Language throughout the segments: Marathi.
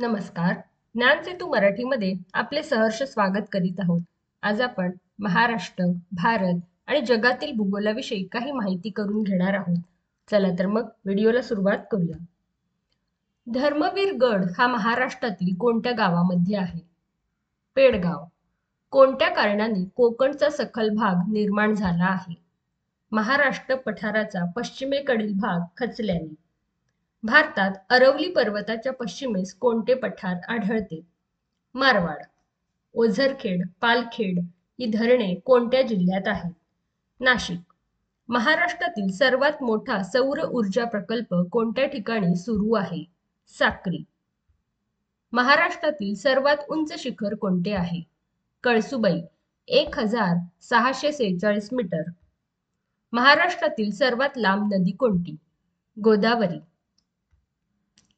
नमस्कार. ज्ञानसेतू मराठीमध्ये आपले सहर्ष स्वागत करीत आहोत. आज आपण महाराष्ट्र, भारत आणि जगातील भूगोलाविषयी काही माहिती करून घेणार आहोत. चला तर मग व्हिडिओला सुरुवात करूया. धर्मवीर गड हा महाराष्ट्रातील कोणत्या गावामध्ये आहे? पेडगाव. कोणत्या कारणाने कोकणचा सखल भाग निर्माण झाला आहे? महाराष्ट्र पठाराचा पश्चिमेकडील भाग खचल्याने. भारतात अरवली पर्वताच्या पश्चिमेस कोणते पठार आढळते? मारवाड. ओझरखेड, पालखेड ही धरणे कोणत्या जिल्ह्यात आहेत? नाशिक. महाराष्ट्रातील सर्वात मोठा सौर ऊर्जा प्रकल्प कोणत्या ठिकाणी सुरू आहे? साक्री. महाराष्ट्रातील सर्वात उंच शिखर कोणते आहे? कळसुबाई 1646 मीटर. महाराष्ट्रातील सर्वात लांब नदी कोणती? गोदावरी.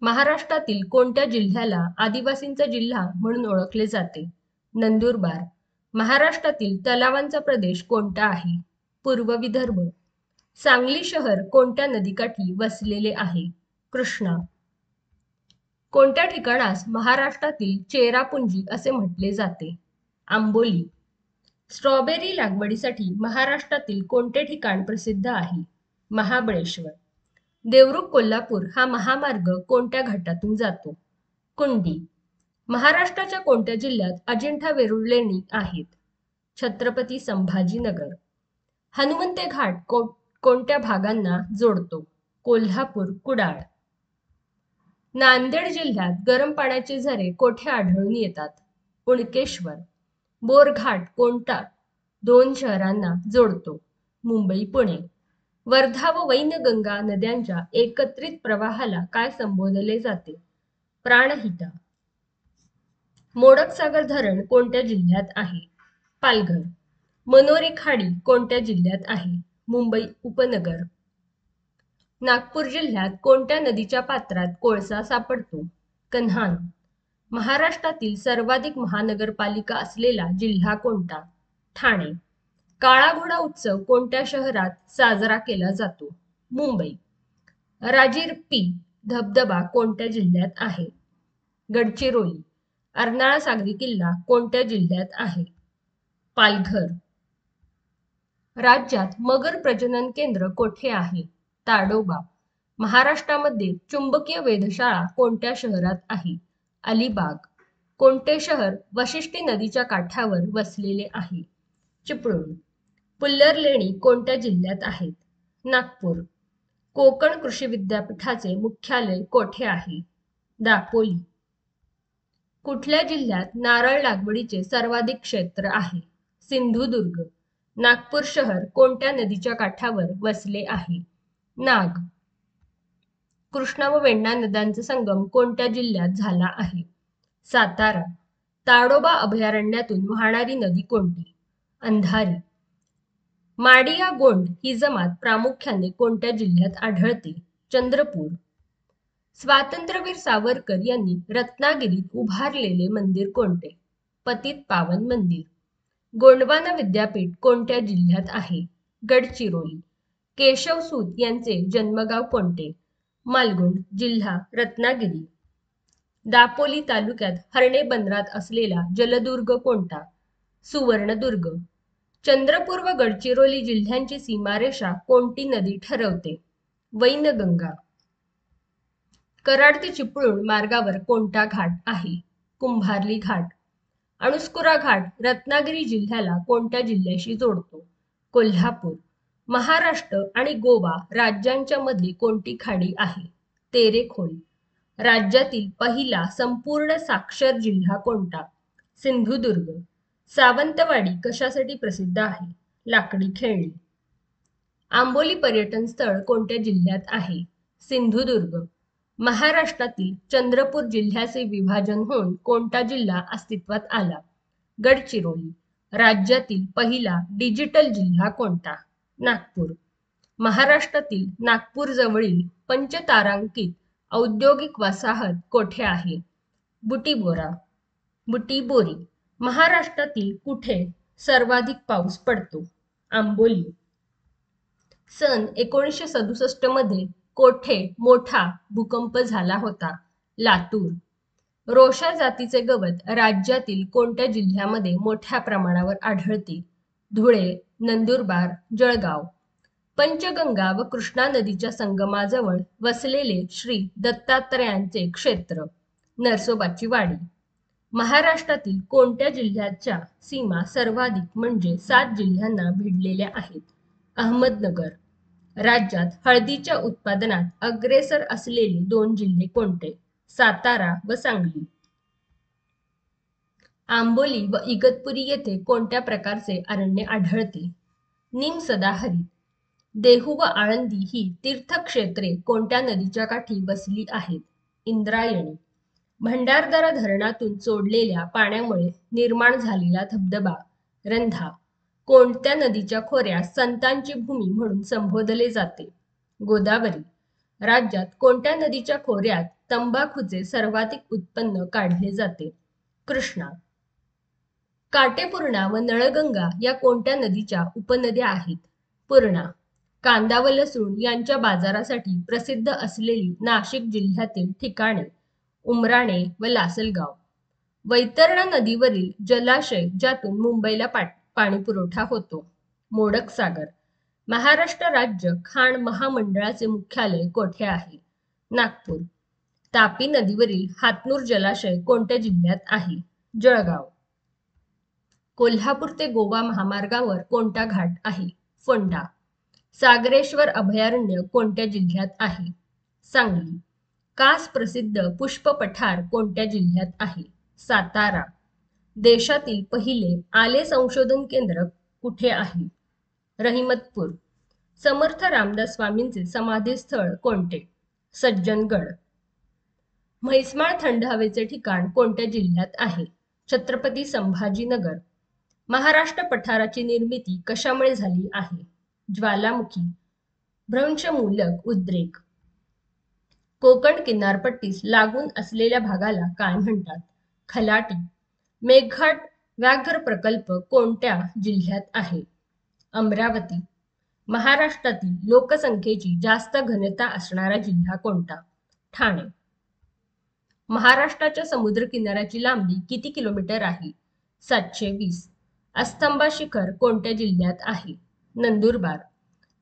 महाराष्ट्रातील कोणत्या जिल्ह्याला आदिवासींचा जिल्हा म्हणून ओळखले जाते? नंदुरबार. महाराष्ट्रातील तलावांचा प्रदेश कोणता आहे? पूर्व विदर्भ. सांगली शहर कोणत्या नदीकाठी वसलेले आहे? कृष्णा. कोणत्या ठिकाणास महाराष्ट्रातील चेरापुंजी असे म्हटले जाते? आंबोली. स्ट्रॉबेरी लागवडीसाठी महाराष्ट्रातील कोणते ठिकाण प्रसिद्ध आहे? महाबळेश्वर. देवरुख कोल्हापूर हा महामार्ग कोणत्या घाटातून जातो? कुंडी. महाराष्ट्राच्या कोणत्या जिल्ह्यात अजिंठा वेरूळ लेणी आहेत? छत्रपती संभाजीनगर. हनुमंते घाट कोणत्या भागांना जोडतो? कोल्हापूर, कुडाळ. नांदेड जिल्ह्यात गरम पाण्याचे झरे कोठे आढळून येतात? उणकेश्वर. बोरघाट कोणता दोन शहरांना जोडतो? मुंबई, पुणे. वर्धा व वैनगंगा नद्यांच्या एकत्रित प्रवाहाला काय संबोधले जाते? प्राणहिता. मोडकसागर धरण कोणत्या जिल्ह्यात आहे? पालघर. मनोरी खाडी कोणत्या जिल्ह्यात आहे? मुंबई उपनगर. नागपूर जिल्ह्यात कोणत्या नदीच्या पात्रात कोळसा सापडतो? कन्हान. महाराष्ट्रातील सर्वाधिक महानगरपालिका असलेला जिल्हा कोणता? ठाणे. काळा घोडा उत्सव कोणत्या शहरात साजरा केला जातो? मुंबई. राजिरपी धबधबा कोणत्या जिल्ह्यात आहे? गडचिरोली. अर्नाळा सागरी किल्ला कोणत्या जिल्ह्यात आहे? पालघर. राज्यात मगर प्रजनन केंद्र कोठे आहे? ताडोबा. महाराष्ट्रामध्ये चुंबकीय वेधशाळा कोणत्या शहरात आहे? अलिबाग. कोणते शहर वाशिष्ठी नदीच्या काठावर वसलेले आहे? चिपळूण. पुल्लर लेणी कोणत्या जिल्ह्यात आहेत? नागपूर. कोकण कृषी विद्यापीठाचे मुख्यालय कोठे आहे? दापोली. कुठल्या जिल्ह्यात नारळ लागवडीचे सर्वाधिक क्षेत्र आहे? सिंधुदुर्ग. नागपूर शहर कोणत्या नदीच्या काठावर वसले आहे? नाग. कृष्णा व वेण्णा नद्यांचा संगम कोणत्या जिल्ह्यात झाला आहे? सातारा. ताडोबा अभयारण्यातून वाहणारी नदी कोणती? अंधारी. माडिया गोंड ही जमात प्रामुख्याने कोणत्या जिल्ह्यात आढळते? चंद्रपूर. स्वातंत्र्यवीर सावरकर यांनी रत्नागिरीत उभारलेले मंदिर कोणते? पतित पावन मंदिर. गोंडवाना विद्यापीठ कोणत्या जिल्ह्यात आहे? गडचिरोली. केशवसूत यांचे जन्मगाव कोणते? मालगुंड, जिल्हा रत्नागिरी. दापोली तालुक्यात हर्णे बंदरात असलेला जलदुर्ग कोणता? सुवर्णदुर्ग. चंद्रपूर व गडचिरोली जिल्ह्यांची सीमारेषा कोणती नदी ठरवते? वैनगंगा. कराड ते चिपळूण मार्गावर कोणता घाट आहे? कुंभार्ली घाट. अणुस्कुरा घाट रत्नागिरी जिल्ह्याला कोणत्या जिल्ह्याशी जोडतो? कोल्हापूर. महाराष्ट्र आणि गोवा राज्यांच्या मध्ये कोणती खाडी आहे? तेरेखोल. राज्यातील पहिला संपूर्ण साक्षर जिल्हा कोणता? सिंधुदुर्ग. सावंतवाडी कशासाठी प्रसिद्ध आहे? लाकडी खेळणी. आंबोली पर्यटन स्थळ कोणत्या जिल्ह्यात आहे? सिंधुदुर्ग. महाराष्ट्रातील चंद्रपूर जिल्ह्याचे विभाजन होऊन कोणता जिल्हा अस्तित्वात आला? गडचिरोली. राज्यातील पहिला डिजिटल जिल्हा कोणता? नागपूर. महाराष्ट्रातील नागपूर जवळील पंचतारांकित औद्योगिक वसाहत कोठे आहे? बुटीबोरी. महाराष्ट्रातील कुठे सर्वाधिक पाऊस पडतो? आंबोली. सन 1967 मध्ये कोठे मोठा भूकंप झाला होता? लातूर. रोशा जातीचे गवत राज्यातील कोणत्या जिल्ह्यामध्ये मोठ्या प्रमाणावर आढळते? धुळे, नंदुरबार, जळगाव. पंचगंगा व कृष्णा नदीच्या संगमाजवळ वसलेले श्री दत्तात्रयांचे क्षेत्र नरसोबाची वाडी. महाराष्ट्रातील कोणत्या जिल्ह्याच्या सीमा सर्वाधिक म्हणजे 7 जिल्ह्यांना भिडलेल्या आहेत? अहमदनगर. राज्यात हळदीच्या उत्पादनात अग्रेसर असलेले 2 जिल्हे कोणते? सातारा व सांगली. आंबोली व इगतपुरी येथे कोणत्या प्रकारचे अरण्य आढळते? निम सदाहरित. देहू व आळंदी ही तीर्थक्षेत्रे कोणत्या नदीच्या काठी वसली आहेत? इंद्रायणी. भंडारदरा धरणातून सोडलेल्या पाण्यामुळे निर्माण झालेला धबधबा रंधा कोणत्या नदीच्या खोऱ्यात संतांची भूमी म्हणून संबोधले जाते? गोदावरी. राज्यात कोणत्या नदीच्या खोऱ्यात तंबाखूचे सर्वाधिक उत्पन्न काढले जाते? कृष्णा. काटेपूर्णा व नळगंगा या कोणत्या नदीच्या उपनद्या आहेत? पूर्णा. कांदा व लसूण यांच्या बाजारासाठी प्रसिद्ध असलेली नाशिक जिल्ह्यातील ठिकाणे उमराणे व लासलगाव. वैतरणा नदीवरील जलाशय ज्यातून मुंबईला पाणी पुरवठा होतो? मोडक सागर. महाराष्ट्र राज्य खाण महामंडळाचे मुख्यालय कोठे आहे? नागपूर. तापी नदीवरील हातनूर जलाशय कोणत्या जिल्ह्यात आहे? जळगाव. कोल्हापूर ते गोवा महामार्गावर कोणता घाट आहे? फोंडा. सागरेश्वर अभयारण्य कोणत्या जिल्ह्यात आहे? सांगली. कास प्रसिद्ध पुष्प पठार कोणत्या जिल्ह्यात आहे? सातारा. देशातील पहिले आले संशोधन केंद्र कुठे आहे? रहिमतपूर. समर्थ रामदास स्वामींचे समाधी स्थळ कोणते? सज्जनगड. म्हैसमाळ थंड हवेचे ठिकाण कोणत्या जिल्ह्यात आहे? छत्रपती संभाजीनगर. महाराष्ट्र पठाराची निर्मिती कशामुळे झाली आहे? ज्वालामुखी. भ्रंशमूलक उद्रेक. कोकण किनारपट्टीस लागून असलेल्या भागाला काय म्हणतात? खलाटी. मेघघाट व्याघ्र प्रकल्प कोणत्या जिल्ह्यात आहे? अमरावती. महाराष्ट्रातील लोकसंख्येची जास्त घनता असणारा जिल्हा कोणता? ठाणे. महाराष्ट्राच्या समुद्र किनाऱ्याची लांबी किती किलोमीटर आहे? 720. अस्तंबा शिखर कोणत्या जिल्ह्यात आहे? नंदुरबार.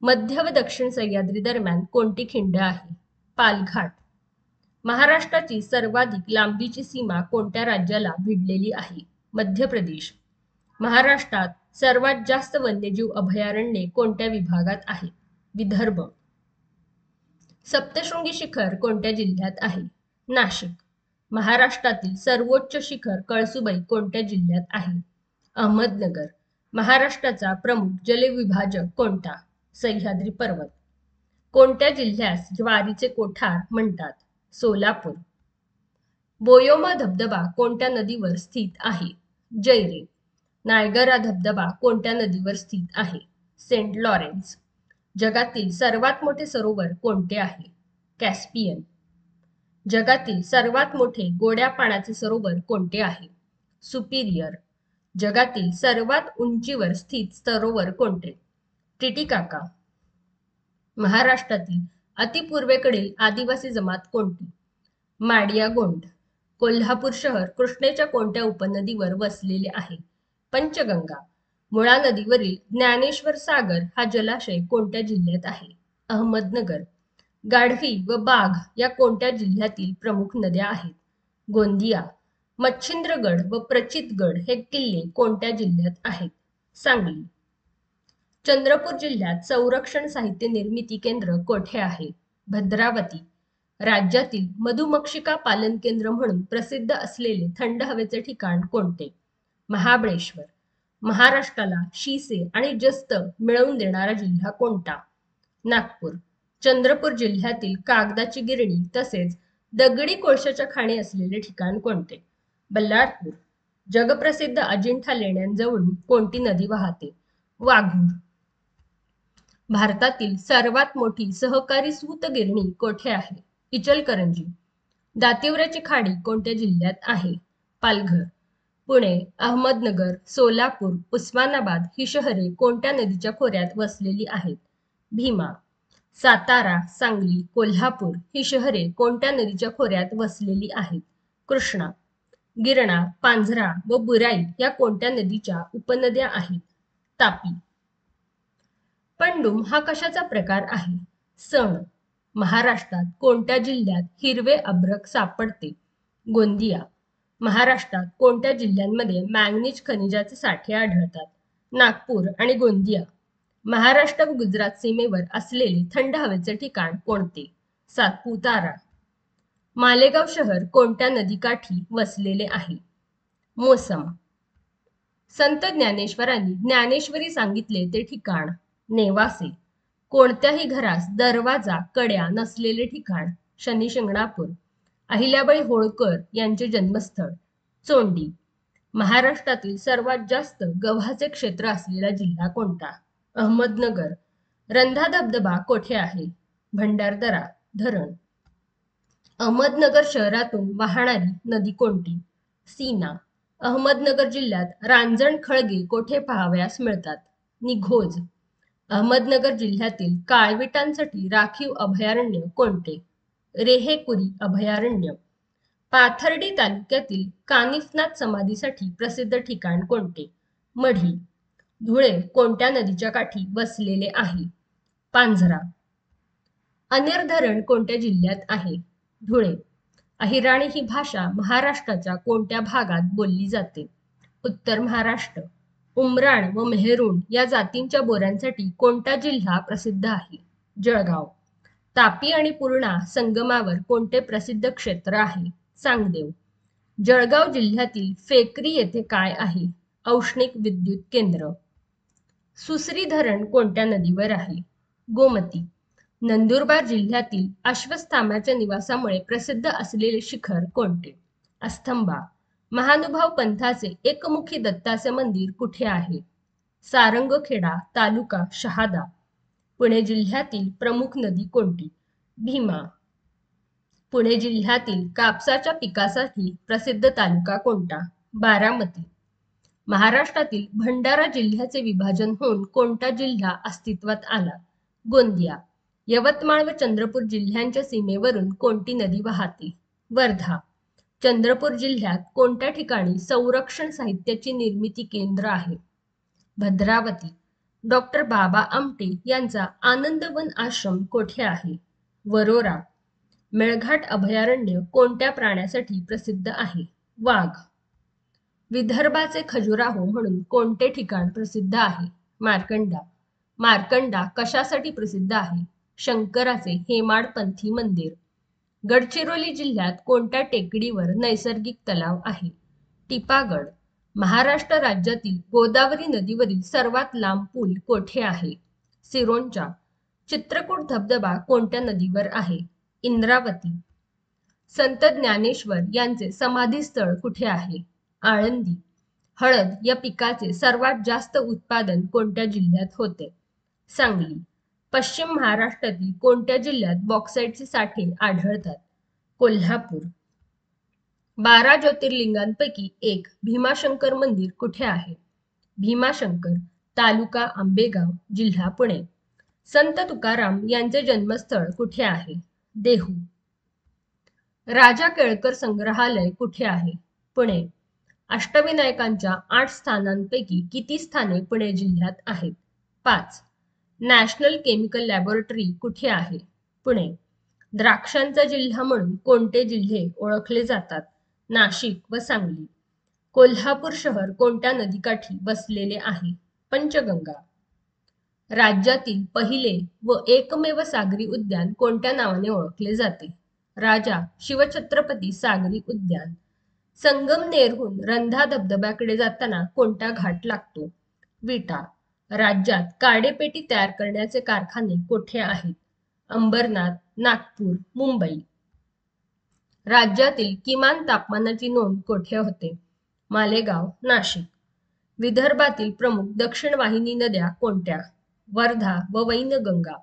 मध्य व दक्षिण सह्याद्री दरम्यान कोणती खिंड आहे? पालघाट. महाराष्ट्राची सर्वाधिक लांबीची सीमा कोणत्या राज्याला भिडलेली आहे? मध्य प्रदेश. महाराष्ट्रात सर्वात जास्त वन्यजीव अभयारण्ये कोणत्या विभागात आहेत? विदर्भ. सप्तशृंगी शिखर कोणत्या जिल्ह्यात आहे? नाशिक. महाराष्ट्रातील सर्वोच्च शिखर कळसुबाई कोणत्या जिल्ह्यात आहे? अहमदनगर. महाराष्ट्राचा प्रमुख जलविभाजक कोणता? सह्याद्री पर्वत. कोणत्या जिल्ह्यास ज्वारीचे कोठार म्हणतात? सोलापूर. बोयोमा धबधबा कोणत्या नदीवर स्थित आहे? जयरे. नायगरा धबधबा कोणत्या नदीवर स्थित आहे? Saint Lawrence. जगातील सर्वात मोठे सरोवर कोणते आहे? कॅस्पियन. जगातील सर्वात मोठे गोड्या पाण्याचे सरोवर कोणते आहे? सुपिरियर. जगातील सर्वात उंचीवर स्थित सरोवर कोणते? टिटिकाका. महाराष्ट्रातील अतिपूर्वेकडील आदिवासी जमात कोणती? माडिया गोंड. कोल्हापूर शहर कृष्णेच्या कोणत्या उपनदीवर वसलेले आहे? पंचगंगा. मुळा नदीवरील ज्ञानेश्वर सागर हा जलाशय कोणत्या जिल्ह्यात आहे? अहमदनगर. गाढवी व बाघ या कोणत्या जिल्ह्यातील प्रमुख नद्या आहेत? गोंदिया. मच्छिंद्रगड व प्रचितगड हे किल्ले कोणत्या जिल्ह्यात आहेत? सांगली. चंद्रपूर जिल्ह्यात संरक्षण साहित्य निर्मिती केंद्र कोठे आहे? भद्रावती. राज्यातील मधुमक्षिका पालन केंद्र म्हणून प्रसिद्ध असलेले थंड हवेचे ठिकाण कोणते? महाबळेश्वर. महाराष्ट्राला शिसे आणि जस्त मिळवून देणारा जिल्हा कोणता? नागपूर. चंद्रपूर जिल्ह्यातील कागदाची गिरणी तसेच दगडी कोळशाच्या खाणी असलेले ठिकाण कोणते? बल्लारपूर. जगप्रसिद्ध अजिंठा लेण्यांजवळून कोणती नदी वाहते? वाघूर. भारतातील सर्वात मोठी सहकारी सूतगिरणी कोठे आहे? इचलकरंजी. दातिवऱ्याची खाडी कोणत्या जिल्ह्यात आहे? पालघर. पुणे, अहमदनगर, सोलापूर, उस्मानाबाद ही शहरे कोणत्या नदीच्या खोऱ्यात वसलेली आहेत? भीमा. सातारा, सांगली, कोल्हापूर ही शहरे कोणत्या नदीच्या खोऱ्यात वसलेली आहेत? कृष्णा. गिरणा, पांझरा व बुराई या कोणत्या नदीच्या उपनद्या आहेत? तापी. पंडुम हा कशाचा प्रकार आहे? सण. महाराष्ट्रात कोणत्या जिल्ह्यात हिरवे अभ्रक सापडते? गोंदिया. महाराष्ट्रात कोणत्या जिल्ह्यांमध्ये मॅंगनीज खनिजाचे साठे आढळतात? नागपूर आणि गोंदिया. महाराष्ट्र व गुजरात सीमेवर असलेले थंड हवेचे ठिकाण कोणते? सातपुतारा. मालेगाव शहर कोणत्या नदीकाठी वसलेले आहे? मोसम. संत ज्ञानेश्वरांनी ज्ञानेश्वरी सांगितले ते ठिकाण? नेवासे. कोणत्याही घरास दरवाजा कड्या नसलेले ठिकाण? शनिशिंगणापूर. अहिल्याबाई होळकर यांचे जन्मस्थळ? चोंडी. महाराष्ट्रातील सर्वात जास्त गव्हाचे क्षेत्र असलेला जिल्हा कोणता? अहमदनगर. रंधा धबधबा कोठे आहे? भंडारदरा धरण. अहमदनगर शहरातून वाहणारी नदी कोणती? सीना. अहमदनगर जिल्ह्यात रांजण खळगे कोठे पाहावयास मिळतात? निघोज. अहमदनगर जिल्ह्यातील काळविटांसाठी राखीव अभयारण्य कोणते? रेहेकुरी अभयारण्य. पाथर्डी तालुक्यातील कानिफनाथ समाधीसाठी प्रसिद्ध ठिकाण कोणते? मढी. धुळे कोणत्या नदीच्या काठी वसलेले आहे? पांझरा. अनेर धरण कोणत्या जिल्ह्यात आहे? धुळे. अहिराणी ही भाषा महाराष्ट्राच्या कोणत्या भागात बोलली जाते? उत्तर महाराष्ट्र. उमराण व मेहरुण या जातींच्या बोरांसाठी कोणता जिल्हा प्रसिद्ध आहे? जळगाव. तापी आणि पूर्णा संगमावर कोणते प्रसिद्ध क्षेत्र आहे? सांगदेव. जळगाव जिल्ह्यातील फेकरी येथे काय आहे? औष्णिक विद्युत केंद्र. सुसरी धरण कोणत्या नदीवर आहे? गोमती. नंदुरबार जिल्ह्यातील अश्वत्थाम्याच्या निवासामुळे प्रसिद्ध असलेले शिखर कोणते? अस्तंबा. महानुभाव पंथाचे एकमुखी दत्ताचे मंदिर कुठे आहे? सारंगखेडा तालुका शहादा. पुणे जिल्ह्यातील प्रमुख नदी कोणती? भीमा. पुणे जिल्ह्यातील कापसाच्या पिकासाठी प्रसिद्ध तालुका कोणता? बारामती. महाराष्ट्रातील भंडारा जिल्ह्याचे विभाजन होऊन कोणता जिल्हा अस्तित्वात आला? गोंदिया. यवतमाळ व चंद्रपूर जिल्ह्यांच्या सीमेवरून कोणती नदी वाहते? वर्धा. चंद्रपूर जिल्ह्यात कोणत्या ठिकाणी संरक्षण साहित्याची निर्मिती केंद्र आहे? भद्रावती. डॉक्टर बाबा आमटे यांचा आनंदवन आश्रम कोठे आहे? वरोरा. मेळघाट अभयारण्य कोणत्या प्राण्यासाठी प्रसिद्ध आहे? वाघ. विदर्भाचे खजुराहो म्हणून कोणते ठिकाण प्रसिद्ध आहे? मार्कंडा. मार्कंडा कशासाठी प्रसिद्ध आहे? शंकराचे हेमाडपंथी मंदिर. गडचिरोली जिल्ह्यात कोणत्या टेकडीवर नैसर्गिक तलाव आहे? टिपागड. महाराष्ट्र राज्यातील गोदावरी नदीवरील सर्वात लांब पूल कोठे आहे? सिरोंचा. चित्रकूट धबधबा कोणत्या नदीवर आहे? इंद्रावती. संत ज्ञानेश्वर यांचे समाधीस्थळ कुठे आहे? आळंदी. हळद या पिकाचे सर्वात जास्त उत्पादन कोणत्या जिल्ह्यात होते? सांगली. पश्चिम महाराष्ट्रातील कोणत्या जिल्ह्यात बॉक्साईटचे साठे आढळतात? कोल्हापूर. 12 ज्योतिर्लिंगांपैकी एक भीमाशंकर मंदिर कुठे आहे? भीमाशंकर तालुका आंबेगाव जिल्हा पुणे. संत तुकाराम यांचे जन्मस्थळ कुठे आहे? देहू. राजा केळकर संग्रहालय कुठे आहे? पुणे. अष्टविनायकांच्या 8 स्थानांपैकी किती स्थाने पुणे जिल्ह्यात आहेत? 5. नॅशनल केमिकल लॅबोरेटरी कुठे आहे? पुणे. द्राक्षांचा जिल्हा म्हणून कोणते जिल्हे ओळखले जातात? नाशिक व सांगली. कोल्हापूर शहर कोणत्या नदीकाठी वसलेले आहे? पंचगंगा. राज्यातील पहिले व एकमेव सागरी उद्यान कोणत्या नावाने ओळखले जाते? राजा शिवछत्रपती सागरी उद्यान. संगमनेरहून रंधा धबधब्याकडे जाताना कोणता घाट लागतो? विटा. राज्यात काडेपेटी तयार करण्याचे कारखाने कोठे आहेत? अंबरनाथ, नागपूर, मुंबई. राज्यातील किमान तापमानाची नोंद कोठे होते? मालेगाव, नाशिक. विदर्भातील प्रमुख दक्षिण वाहिनी नद्या कोणत्या? वर्धा व वैनगंगा.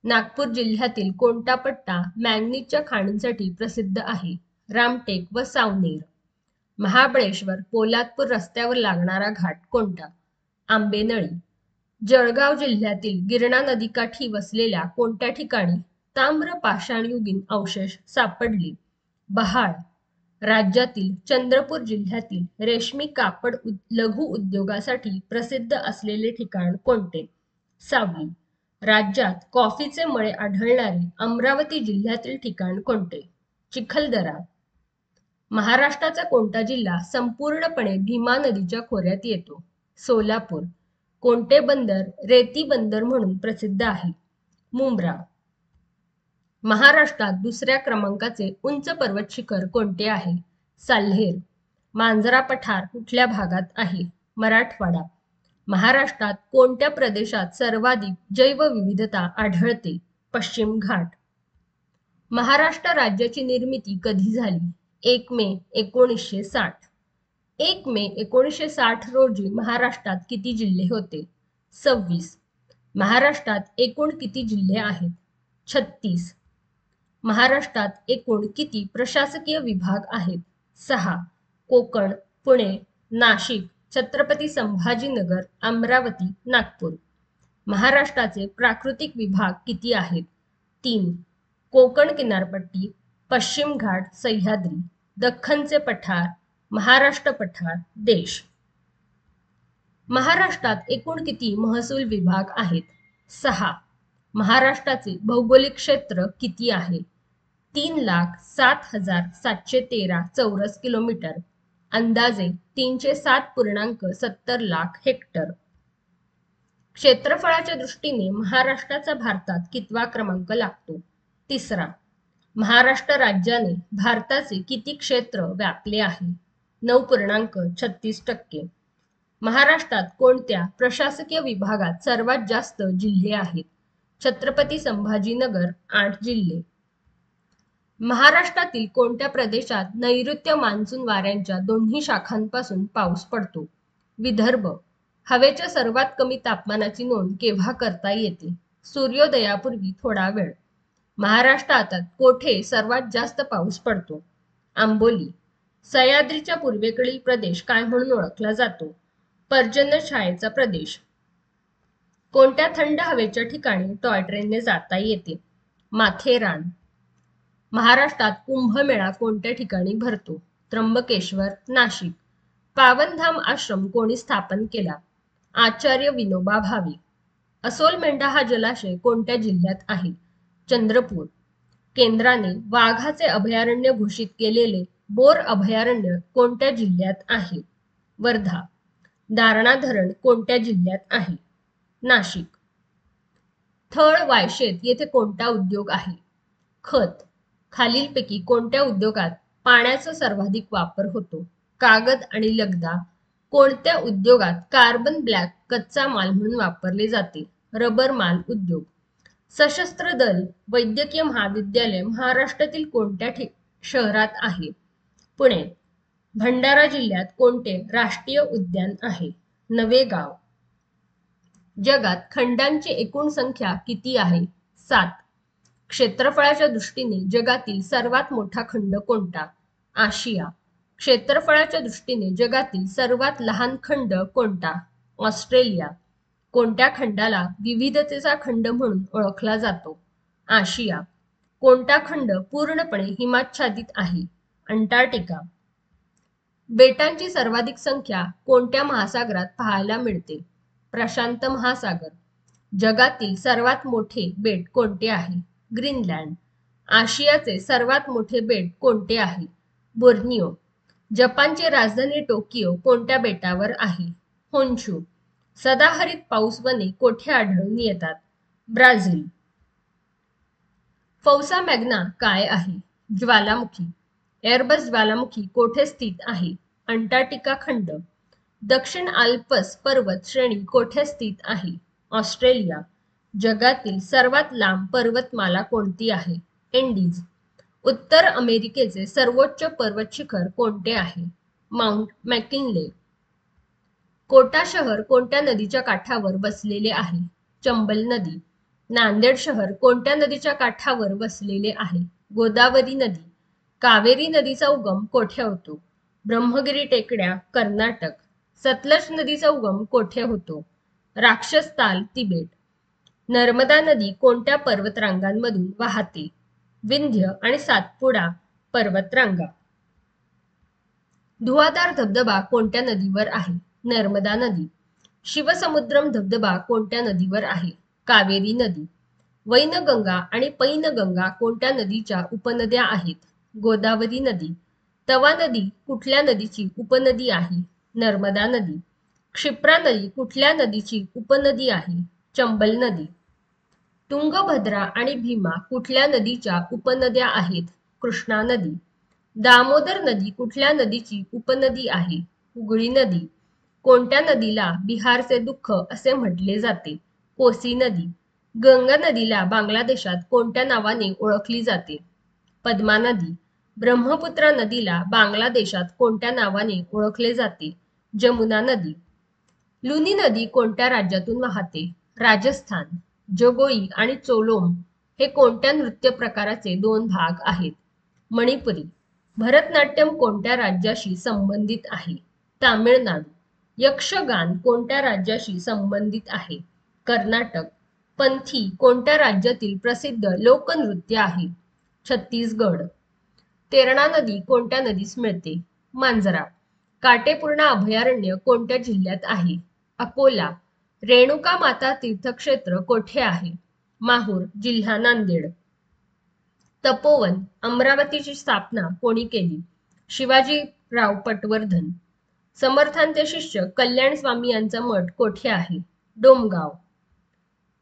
नागपूर जिल्ह्यातील कोणता पट्टा मॅंगनीजच्या खाणींसाठी प्रसिद्ध आहे? रामटेक व सावनेर. महाबळेश्वर पोलादपूर रस्त्यावर लागणारा घाट कोणता? आंबेनळी. जळगाव जिल्ह्यातील गिरणा नदीकाठी वसलेल्या कोणत्या ठिकाणी ताम्र पाषाणयुगीन अवशेष सापडले? बहाळ. राज्यातील चंद्रपूर जिल्ह्यातील रेशमी कापड लघु उद्योगासाठी प्रसिद्ध असलेले ठिकाण कोणते? 6वी. राज्यात कॉफीचे मळे आढळणारे अमरावती जिल्ह्यातील ठिकाण कोणते? चिखलदरा. महाराष्ट्राचा कोणता जिल्हा संपूर्णपणे भीमा नदीच्या खोऱ्यात येतो? सोलापूर. कोणते बंदर रेती बंदर म्हणून प्रसिद्ध आहे? मुंब्रा. महाराष्ट्रात दुसऱ्या क्रमांकाचे उंच पर्वत शिखर कोणते आहे? साल्हेर. मांजरा पठार कुठल्या भागात आहे? मराठवाडा. महाराष्ट्रात कोणत्या प्रदेशात सर्वाधिक जैवविविधता आढळते? पश्चिम घाट. महाराष्ट्र राज्याची निर्मिती कधी झाली? 1 मे 1960. 1 मे 1960 रोजी महाराष्ट्रात किती जिल्हे होते? 26. महाराष्ट्रात एकूण किती जिल्हे आहेत? 36. महाराष्ट्रात एकूण किती प्रशासकीय विभाग आहेत? 6. कोकण, पुणे, नाशिक, छत्रपती संभाजीनगर, अमरावती, नागपूर. महाराष्ट्राचे प्राकृतिक विभाग किती आहेत? 3. कोकण किनारपट्टी, पश्चिम घाट, सह्याद्री, दख्खनचे पठार, महाराष्ट्र पठार, देश. महाराष्ट्रात एकूण किती महसूल विभाग आहेत? 6. महाराष्ट्राचे भौगोलिक क्षेत्र किती आहे? 3,07,713 चौरस किलोमीटर, अंदाजे 307.70 लाख हेक्टर. क्षेत्रफळाच्या दृष्टीने महाराष्ट्राचा भारतात कितवा क्रमांक लागतो? 3रा. महाराष्ट्र राज्याने भारताचे किती क्षेत्र व्यापले आहे? 9.36%. महाराष्ट्रात कोणत्या प्रशासकीय विभागात सर्वात जास्त जिल्हे आहेत? छत्रपती संभाजीनगर 8 जिल्हे. महाराष्ट्रातील कोणत्या प्रदेशात नैऋत्य मान्सून वाऱ्यांच्या दोन्ही शाखांपासून पाऊस पडतो? विदर्भ. हवेच्या सर्वात कमी तापमानाची नोंद केव्हा करता येते? सूर्योदयापूर्वी थोडा वेळ. महाराष्ट्रात कोठे सर्वात जास्त पाऊस पडतो? आंबोली. सह्याद्रीच्या पूर्वेकडील प्रदेश काय म्हणून ओळखला जातो? पर्जन्यछायेचा प्रदेश. कोणत्या थंड हवेच्या ठिकाणी टॉय ट्रेनने जाता येते? माथेरान. महाराष्ट्रात कुंभमेळा कोणत्या ठिकाणी भरतो? त्र्यंबकेश्वर, नाशिक. पावनधाम आश्रम कोणी स्थापन केला? आचार्य विनोबा भावे. असोलमेंढा हा जलाशय कोणत्या जिल्ह्यात आहे? चंद्रपूर. केंद्राने वाघाचे अभयारण्य घोषित केलेले बोर अभयारण्य कोणत्या जिल्ह्यात आहे? वर्धा. दारणा धरण कोणत्या जिल्ह्यात आहे? नाशिक. थळ वायशेत येथे कोणता उद्योग आहे? खत. खालीलपैकी कोणत्या उद्योगात पाण्याचा सर्वाधिक वापर होतो? कागद आणि लगदा. कोणत्या उद्योगात कार्बन ब्लॅक कच्चा माल म्हणून वापरले जाते? रबर माल उद्योग. सशस्त्र दल वैद्यकीय महाविद्यालय महाराष्ट्रातील कोणत्या शहरात आहे? पुणे. भंडारा जिल्ह्यात कोणते राष्ट्रीय उद्यान आहे? नवेगाव. जगात खंडांची एकूण संख्या किती आहे? 7. क्षेत्रफळाच्या दृष्टीने जगातील सर्वात मोठा खंड कोणता? आशिया. क्षेत्रफळाच्या दृष्टीने जगातील सर्वात लहान खंड कोणता? ऑस्ट्रेलिया. कोणत्या खंडाला विविधतेचा खंड म्हणून ओळखला जातो? आशिया. कोणता खंड पूर्णपणे हिमाच्छादित आहे? अंटार्क्टिका. बेटांची सर्वाधिक संख्या कोणत्या महासागरात पाहायला मिळते? प्रशांत महासागर. जगातील सर्वात मोठे बेट कोणते आहे? ग्रीनलँड. आशियाचे सर्वात मोठे बेट कोणते आहे? बोर्निओ. जपानची राजधानी टोकियो कोणत्या बेटावर आहे? होन्शू. सदाहरित पाऊस वने कोठे आढळून येतात? ब्राझील. फौसा मॅग्ना काय आहे? ज्वालामुखी. एअरबस ज्वालामुखी कोठे स्थित आहे? अंटार्क्टिका खंड. दक्षिण आल्प्स पर्वत श्रेणी कोठे स्थित आहे? ऑस्ट्रेलिया. जगातील सर्वात लांब पर्वतमाला कोणती आहे? एंडीज. उत्तर अमेरिकेचे सर्वोच्च पर्वत शिखर कोणते आहे? माउंट मॅकिनले. कोटा शहर कोणत्या नदीच्या काठावर बसलेले आहे? चंबल नदी. नांदेड शहर कोणत्या नदीच्या काठावर बसलेले आहे? गोदावरी नदी. कावेरी नदीचा उगम कोठे होतो? ब्रह्मगिरी टेकड्या, कर्नाटक. सतलज नदीचा उगम कोठे होतो? राक्षसताल, तिबेट. नर्मदा नदी कोणत्या पर्वतरांगांमधून वाहते? विंध्य आणि सातपुडा पर्वतरांगा. धुवाधार धबधबा कोणत्या नदीवर आहे? नर्मदा नदी. शिवसमुद्रम धबधबा कोणत्या नदीवर आहे? कावेरी नदी. वैनगंगा आणि पैनगंगा कोणत्या नदीच्या उपनद्या आहेत? गोदावरी नदी. तवा नदी कुठल्या नदीची उपनदी आहे? नर्मदा नदी. क्षिप्रा नदी कुठल्या नदीची उपनदी आहे? चंबल नदी. तुंगभद्रा आणि भीमा कुठल्या नदीच्या उपनद्या आहेत? कृष्णा नदी. दामोदर नदी कुठल्या नदीची उपनदी आहे? हुगळी नदी. कोणत्या नदीला बिहारचे दुःख असे म्हटले जाते? कोसी नदी. गंगा नदीला बांगलादेशात कोणत्या नावाने ओळखली जाते? पद्मा नदी. ब्रह्मपुत्रा नदीला बांगलादेशात कोणत्या नावाने ओळखले जाते? जमुना नदी. लुनी नदी कोणत्या राज्यातून वाहते? राजस्थान. जगोई आणि चोलोम हे कोणत्या नृत्य प्रकाराचे दोन भाग आहेत? मणिपुरी. भरतनाट्यम कोणत्या राज्याशी संबंधित आहे? तामिळनाडू. यक्षगान कोणत्या राज्याशी संबंधित आहे? कर्नाटक. पंथी कोणत्या राज्यातील प्रसिद्ध लोकनृत्य आहे? छत्तीसगड. तेरणा नदी कोणत्या नदीस मिळते? मांजरा. काटेपूर्णा अभयारण्य कोणत्या जिल्ह्यात आहे? अकोला. रेणुका माता तीर्थक्षेत्र कोठे आहे? माहूर, जिल्हा नांदेड. तपोवन अमरावतीची स्थापना कोणी केली? शिवाजीराव पटवर्धन. समर्थांचे शिष्य कल्याण स्वामी यांचा मठ कोठे आहे? डोमगाव.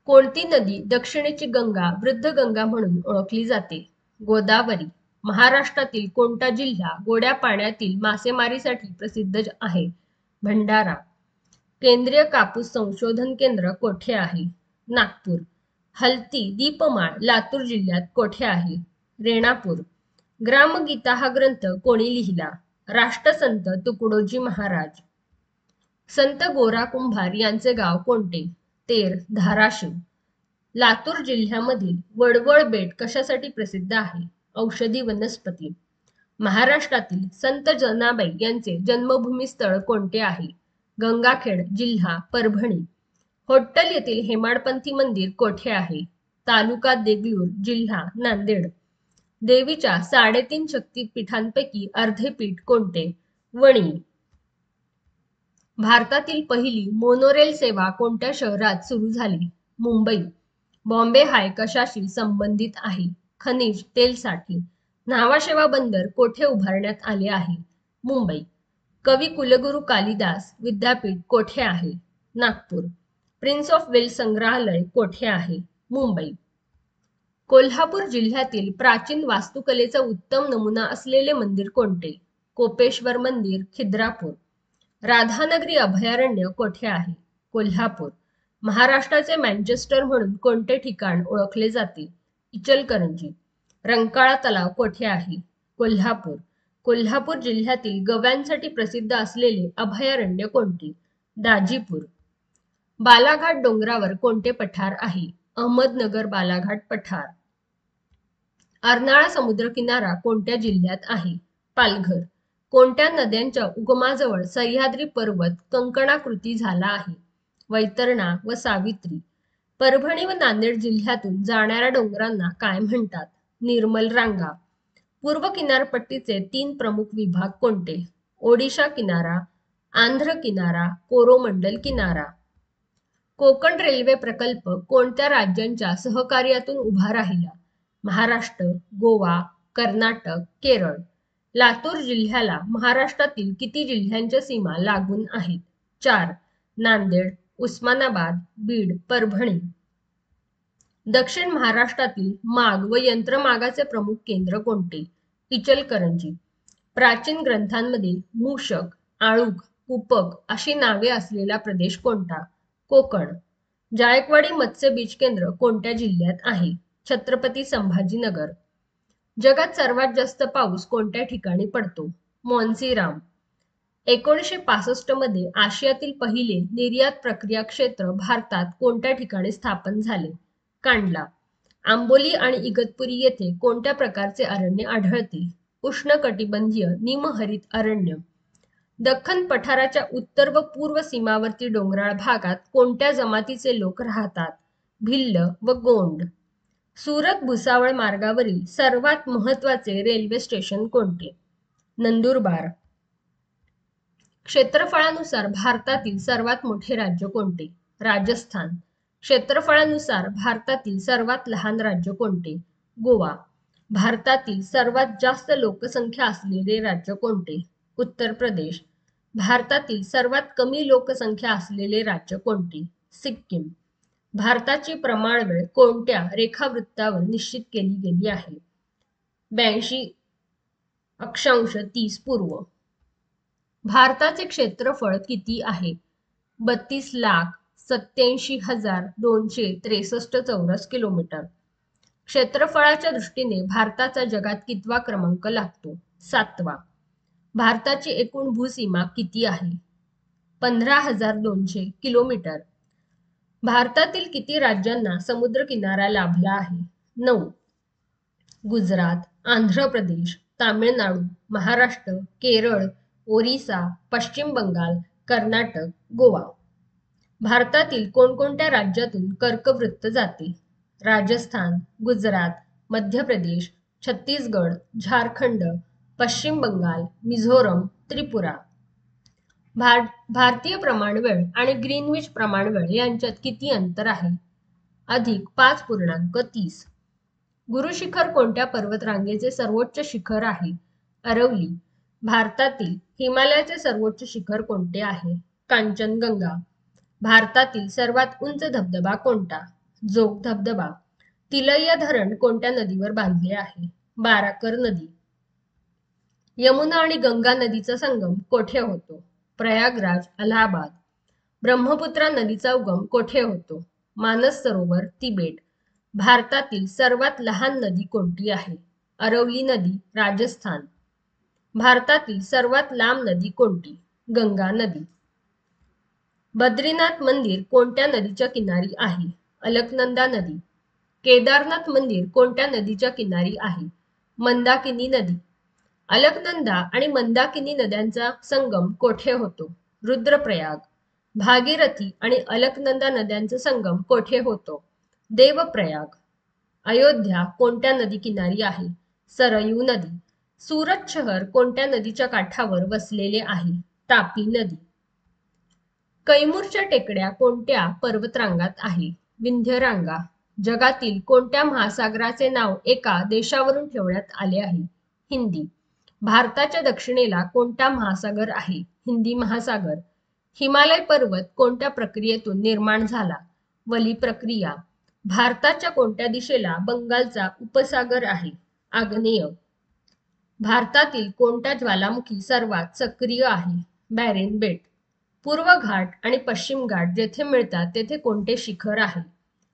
कोणती नदी दक्षिणेची गंगा वृद्ध गंगा म्हणून ओळखली जाते? गोदावरी. महाराष्ट्रातील कोणता जिल्हा गोड्या पाण्यातील मासेमारीसाठी प्रसिद्ध आहे? भंडारा. केंद्रीय कापूस संशोधन केंद्र कोठे आहे? नागपूर. हलती दीपमाळ लातूर जिल्ह्यात कोठे आहे? रेणापूर. ग्रामगीता हा ग्रंथ कोणी लिहिला? राष्ट्रसंत तुकडोजी महाराज. संत गोरा कुंभार यांचे गाव कोणते? तेर, धाराशिव. लातूर जिल्ह्यामधील वडवळ बेट कशासाठी प्रसिद्ध आहे? औषधी वनस्पती. महाराष्ट्रातील संत जनाबाई यांचे जन्मभूमी स्थळ कोणते आहे? गंगाखेड, जिल्हा परभणी. होट्टल येथील हेमाडपंथी मंदिर कोठे आहे? तालुका देगलूर, जिल्हा नांदेड. देवीच्या 3.5 शक्तिपीठांपैकी अर्धे पीठ कोणते? वणी. भारतातील पहिली मोनोरेल सेवा कोणत्या शहरात सुरू झाली? मुंबई. बॉम्बे हाय कशाशी संबंधित आहे? खनिज तेलसाठी. न्हावाशेवा बंदर कोठे उभारण्यात आले आहे? मुंबई. कवी कुलगुरू कालिदास विद्यापीठ कोठे आहे? नागपूर. प्रिन्स ऑफ वेल्स संग्रहालय कोठे आहे? मुंबई. कोल्हापूर जिल्ह्यातील प्राचीन वास्तुकलेचा उत्तम नमुना असलेले मंदिर कोणते? कोपेश्वर मंदिर, खिद्रापूर. राधानगरी अभयारण्य कोठे आहे? कोल्हापूर. महाराष्ट्राचे मँचेस्टर म्हणून कोणते ठिकाण ओळखले जाते? इचलकरंजी. रंकाळा तलाव कोठे आहे? कोल्हापूर. कोल्हापूर जिल्ह्यातील गव्यांसाठी प्रसिद्ध असलेले अभयारण्य कोणते? दाजीपूर. बालाघाट डोंगरावर कोणते पठार आहे? अहमदनगर बालाघाट पठार. अर्नाळा समुद्रकिनारा कोणत्या जिल्ह्यात आहे? पालघर. कोणत्या नद्यांच्या उगमाजवळ सह्याद्री पर्वत कंकणाकृती झाला आहे? वैतरणा व सावित्री. परभणी व नांदेड जिल्ह्यातून जाणाऱ्या डोंगरांना काय म्हणतात? निर्मल रांगा. पूर्व किनारपट्टीचे 3 प्रमुख विभाग कोणते? ओडिशा किनारा, आंध्र किनारा, कोरोमंडल किनारा. कोकण रेल्वे प्रकल्प कोणत्या राज्यांच्या सहकार्यातून उभा राहिला? महाराष्ट्र, गोवा, कर्नाटक, केरळ. लातूर जिल्ह्याला महाराष्ट्रातील किती जिल्ह्यांच्या सीमा लागून आहेत? 4. नांदेड, उस्मानाबाद, बीड, परभणी. दक्षिण महाराष्ट्रातील माग व यंत्रमागाचे प्रमुख केंद्र कोणते? इचलकरंजी. प्राचीन ग्रंथांमध्ये मूषक, आळूक, कुपक अशी नावे असलेला प्रदेश कोणता? कोकण. जायकवाडी मत्स्य बीज केंद्र कोणत्या जिल्ह्यात आहे? छत्रपती संभाजीनगर. जगात सर्वात जास्त पाऊस कोणत्या ठिकाणी पडतो? मॉन्सिराम. 1965 मध्ये आशियातील पहिले निर्यात प्रक्रिया क्षेत्र भारतात कोणत्या ठिकाणी स्थापन झाले? कांडला. आंबोली आणि इगतपुरी येथे कोणत्या प्रकारचे अरण्य आढळते? उष्णकटिबंधीय निमहरित अरण्य. दख्खन पठाराच्या उत्तर व पूर्व सीमावर्ती डोंगराळ भागात कोणत्या जमातीचे लोक राहतात? भिल्ल व गोंड. सुरत भुसावळ मार्गावरील सर्वात महत्त्वाचे रेल्वे स्टेशन कोणते? नंदुरबार. क्षेत्रफळानुसार भारतातील सर्वात मोठे राज्य कोणते? राजस्थान. क्षेत्रफळानुसार भारतातील सर्वात लहान राज्य कोणते? गोवा. भारतातील सर्वात जास्त लोकसंख्या असलेले राज्य कोणते? उत्तर प्रदेश. भारतातील सर्वात कमी लोकसंख्या असलेले राज्य कोणते? सिक्कीम. भारताची प्रमाणवेळ कोणत्या रेखावृत्तावर निश्चित केली गेली आहे? 82°30 पूर्व. भारताचे क्षेत्रफळ किती आहे? 32,87,263 चौरस किलोमीटर. क्षेत्रफळाच्या दृष्टीने भारताचा जगात कितवा क्रमांक लागतो? 7वा. भारताची एकूण भूसीमा किती आहे? 15,200 किलोमीटर. भारतातील किती राज्यांना समुद्रकिनारा लाभला आहे? 9. गुजरात, आंध्र प्रदेश, तामिळनाडू, महाराष्ट्र, केरळ, ओरिसा, पश्चिम बंगाल, कर्नाटक, गोवा. भारतातील कोणकोणत्या राज्यातून कर्कवृत्त जाते? राजस्थान, गुजरात, मध्य प्रदेश, छत्तीसगड, झारखंड, पश्चिम बंगाल, मिझोरम, त्रिपुरा. भारतीय प्रमाणवेळ आणि ग्रीनविच प्रमाणवेळ यांच्यात किती अंतर आहे? अधिक 5.30. गुरुशिखर कोणत्या पर्वतरांगेचे सर्वोच्च शिखर आहे? अरवली. भारतातील हिमालयाचे सर्वोच्च शिखर कोणते आहे? कांचनगंगा. भारतातील सर्वात उंच धबधबा कोणता? जोग धबधबा. तिलैया धरण कोणत्या नदीवर बांधले आहे? बाराकर नदी. यमुना आणि गंगा नदीचा संगम कोठे होतो? प्रयागराज, अलाहाबाद. ब्रह्मपुत्रा नदीचा उगम कोठे होतो? मानस सरोवर, तिबेट. भारतातील सर्वात लहान नदी कोणती आहे? अरवली नदी, राजस्थान. भारतातील सर्वात लांब नदी कोणती? गंगा नदी. बद्रीनाथ मंदिर कोणत्या नदीच्या किनारी आहे? अलकनंदा नदी. केदारनाथ मंदिर कोणत्या नदीच्या किनारी आहे? मंदाकिनी नदी. अलकनंदा आणि मंदाकिनी नद्यांचा संगम कोठे होतो? रुद्रप्रयाग. भागीरथी आणि अलकनंदा नद्यांचा संगम कोठे होतो? देवप्रयाग. अयोध्या कोणत्या नदी किनारी आहे? सरयू नदी. सुरत शहर कोणत्या नदीच्या काठावर वसलेले आहे? तापी नदी. कैमूरच्या टेकड्या कोणत्या पर्वतरांगात आहे? विंध्यरांगा. जगातील कोणत्या महासागराचे नाव एका देशावरून ठेवण्यात आले आहे? हिंदी. भारताच्या दक्षिणेला कोणता महासागर आहे? हिंदी महासागर. हिमालय पर्वत कोणत्या प्रक्रियेतून निर्माण झाला? वली प्रक्रिया. भारताच्या कोणत्या दिशेला बंगालचा उपसागर आहे? आग्नेय. भारतातील कोणत्या ज्वालामुखी सर्वात सक्रिय आहे? बॅरेन बेट. पूर्व घाट आणि पश्चिम घाट जेथे मिळतात तेथे कोणते शिखर आहे?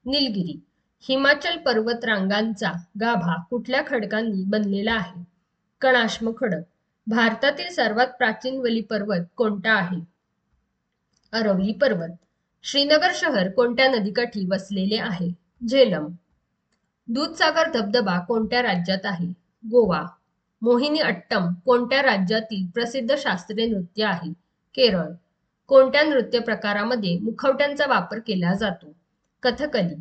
निलगिरी. हिमाचल पर्वतरांगांचा गाभा कुठल्या खडकांनी बनलेला आहे? कणाश्म खडक. भारतातील सर्वात प्राचीन वली पर्वत कोणता आहे? अरवली पर्वत. श्रीनगर शहर कोणत्या नदीकाठी वसलेले आहे? झेलम. दूधसागर धबधबा कोणत्या राज्यात आहे? गोवा. मोहिनी अट्टम कोणत्या राज्यातील प्रसिद्ध शास्त्रीय नृत्य आहे? केरळ. कोणत्या नृत्य प्रकारामध्ये मुखवट्यांचा वापर केला जातो? कथकली.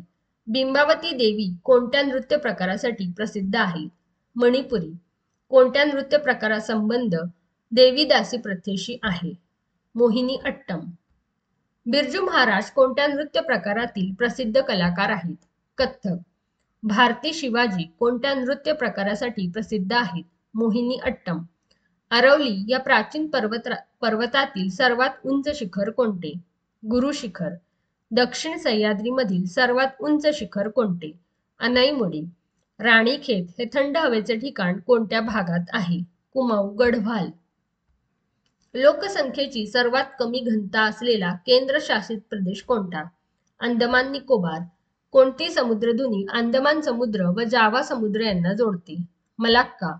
बिंबावती देवी कोणत्या नृत्य प्रकारासाठी प्रसिद्ध आहे? मणिपुरी. कोणत्या नृत्य प्रकारासंबंध देवीदासी प्रथेशी आहे? मोहिनी अट्टम. बिरजू महाराज कोणत्या नृत्य प्रकारातील प्रसिद्ध कलाकार आहेत? कथ्थक. भारती शिवाजी कोणत्या नृत्य प्रकारासाठी प्रसिद्ध आहेत? मोहिनी अट्टम. अरवली या प्राचीन पर्वतातील सर्वात उंच शिखर कोणते? गुरु शिखर. दक्षिण सह्याद्रीमधील सर्वात उंच शिखर कोणते? अनाईमुडी. राणीखेत हे थंड हवेचे ठिकाण कोणत्या भागात आहे? कुमाऊ गढवाल. लोकसंख्येची सर्वात कमी घनता असलेला केंद्रशासित प्रदेश कोणता? अंदमान निकोबार. कोणती समुद्रधुनी अंदमान समुद्र व जावा समुद्र यांना जोडते? मलाक्का.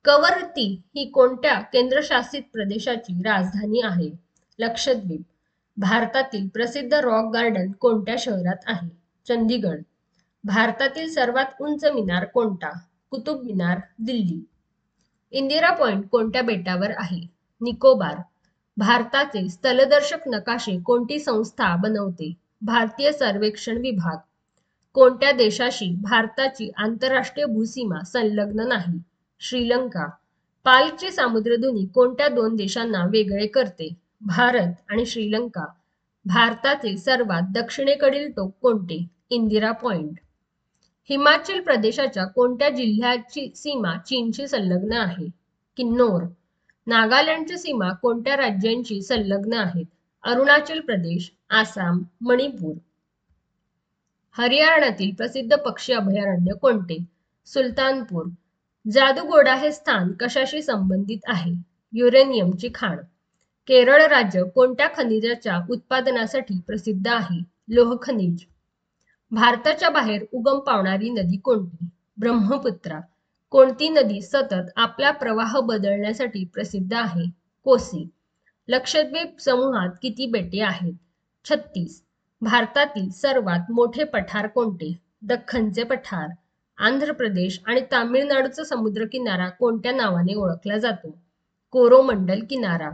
कवरत्ती ही कोणत्या केंद्रशासित प्रदेशाची राजधानी आहे? लक्षद्वीप. भारतातील प्रसिद्ध रॉक गार्डन कोणत्या शहरात आहे? चंदीगड. भारतातील सर्वात उंच मिनार कोणता? कुतुब मिनार, दिल्ली. इंदिरा पॉइंट कोणत्या बेटावर आहे? निकोबार. भारताचे स्थलदर्शक नकाशे कोणती संस्था बनवते? भारतीय सर्वेक्षण विभाग. कोणत्या देशाशी भारताची आंतरराष्ट्रीय भूसीमा संलग्न नाही? श्रीलंका. पालची सामुद्रधुनी कोणत्या दोन देशांना वेगळे करते? भारत आणि श्रीलंका. भारताचे सर्वात दक्षिणेकडील टोक कोणते? इंदिरा पॉइंट. हिमाचल प्रदेशाच्या कोणत्या जिल्ह्याची सीमा चीनशी संलग्न आहे? किन्नौर. नागालँडची सीमा कोणत्या राज्यांशी संलग्न आहेत? अरुणाचल प्रदेश, आसाम, मणिपूर. हरियाणातील प्रसिद्ध पक्षी अभयारण्य कोणते? सुलतानपूर. जादूगोडा हे स्थान कशाशी संबंधित आहे? युरेनियमची खाण. केरळ राज्य कोणत्या खनिजाच्या उत्पादनासाठी प्रसिद्ध आहे? लोह खनिज. भारताच्या बाहेर उगम पावणारी नदी कोणती? ब्रह्मपुत्रा. कोणती नदी सतत आपला प्रवाह बदलण्यासाठी प्रसिद्ध आहे? कोसी. लक्षद्वीप समूहात किती बेटे आहेत? 36. भारतातील सर्वात मोठे पठार कोणते? दख्खनचे पठार. आंध्र प्रदेश आणि तामिळनाडूचा समुद्रकिनारा कोणत्या नावाने ओळखला जातो? कोरोमंडल किनारा.